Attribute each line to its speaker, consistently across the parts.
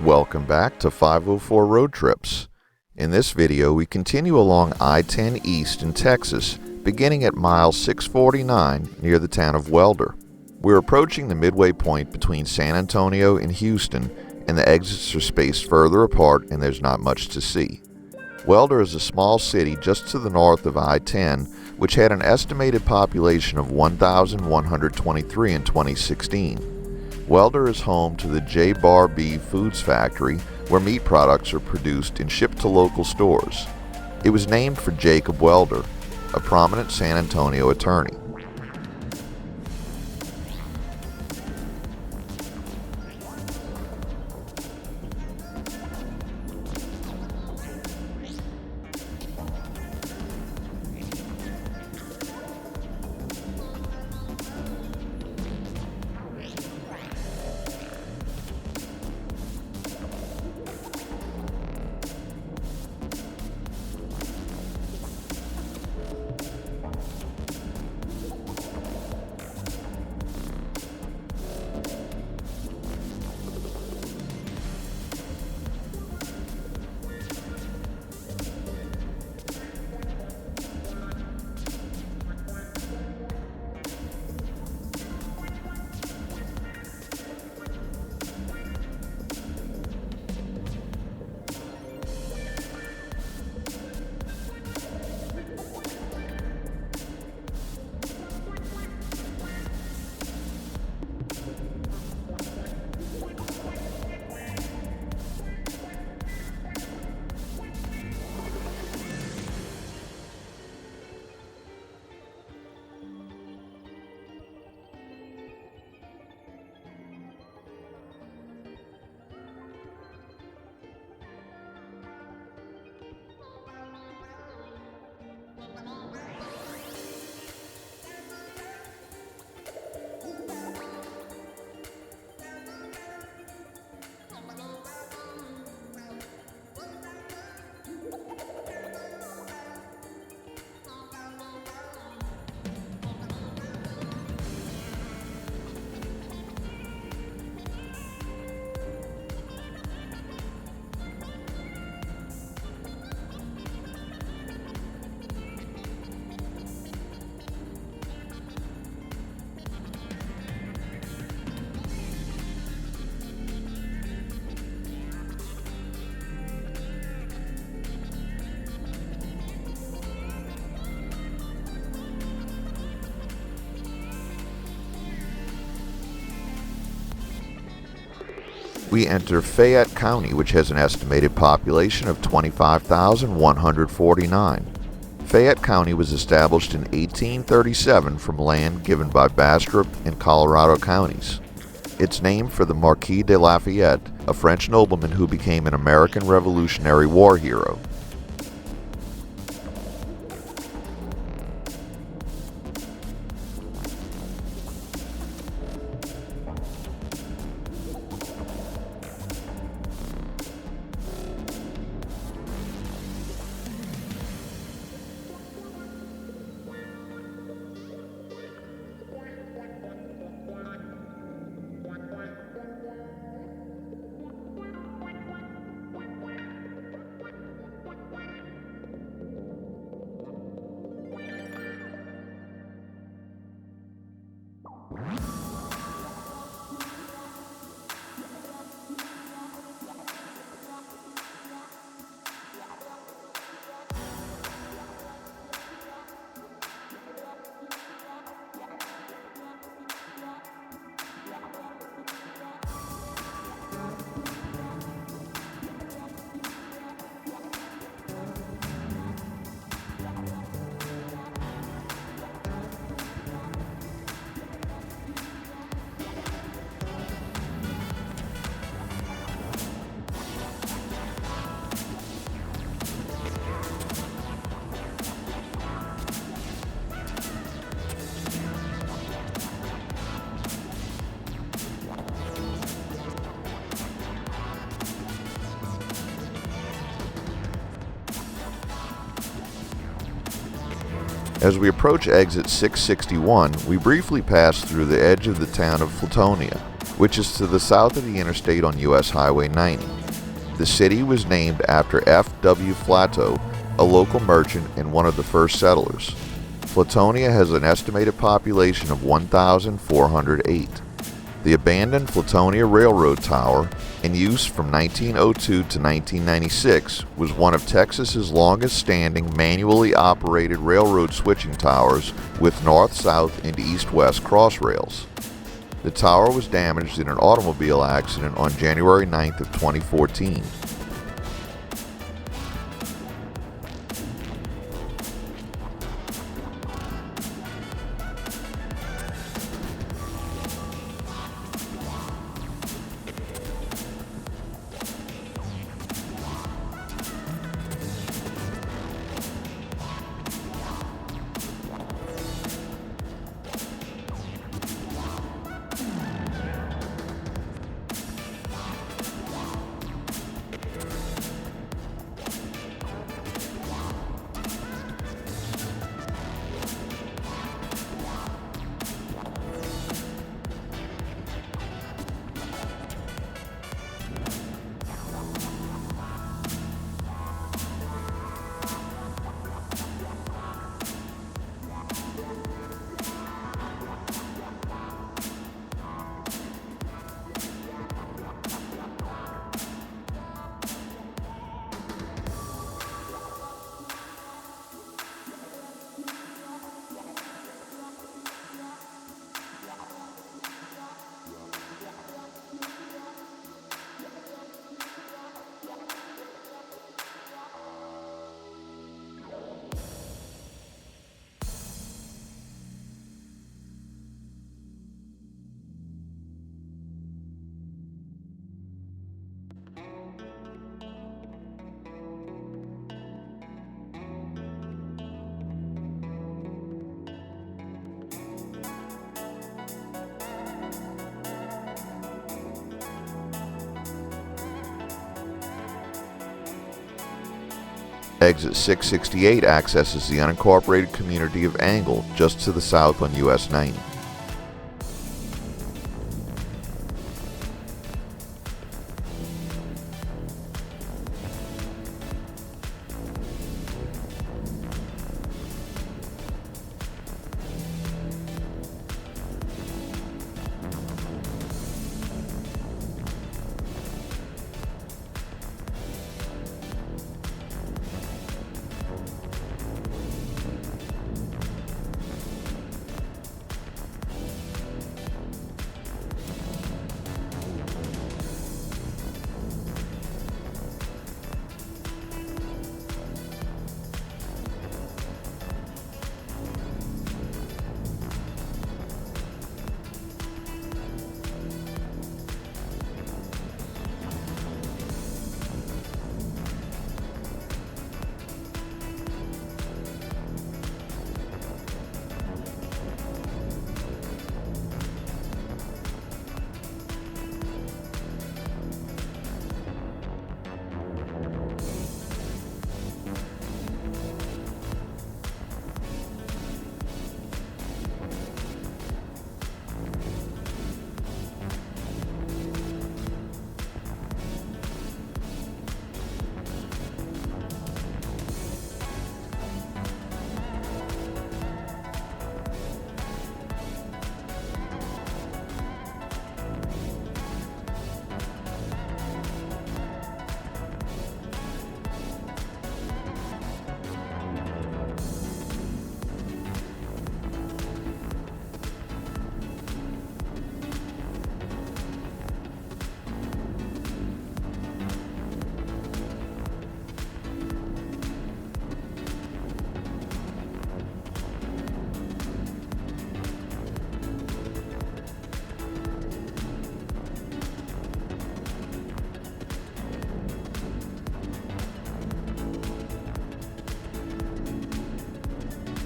Speaker 1: Welcome back to 504 Road Trips. In this video, we continue along I-10 East in Texas, beginning at mile 649 near the town of Waelder. We're approaching the midway point between San Antonio and Houston, and the exits are spaced further apart and there's not much to see. Waelder is a small city just to the north of I-10, which had an estimated population of 1,123 in 2016. Waelder is home to the J-Bar-B Foods factory, where meat products are produced and shipped to local stores. It was named for Jacob Waelder, a prominent San Antonio attorney. We enter Fayette County, which has an estimated population of 25,149. Fayette County was established in 1837 from land given by Bastrop and Colorado counties. It's named for the Marquis de Lafayette, a French nobleman who became an American Revolutionary War hero. As we approach exit 661, we briefly pass through the edge of the town of Flatonia. which is to the south of the interstate on US Highway 90. The city was named after F.W. Flato, a local merchant and one of the first settlers. Flatonia has an estimated population of 1,408. The abandoned Flatonia Railroad Tower, in use from 1902 to 1996, was one of Texas's longest-standing manually operated railroad switching towers with north-south and east-west crossrails. The tower was damaged in an automobile accident on January 9th of 2014. Exit 668 accesses the unincorporated community of Engle, just to the south on US 90.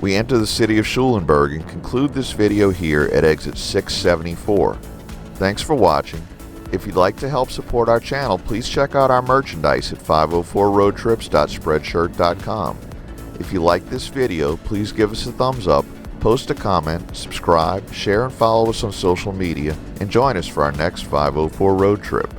Speaker 1: We enter the city of Schulenburg and conclude this video here at exit 674. Thanks for watching. If you'd like to help support our channel, please check out our merchandise at 504roadtrips.spreadshirt.com. If you like this video, please give us a thumbs up, Post a comment, subscribe, share and follow us on social media, and join us for our next 504 road trip.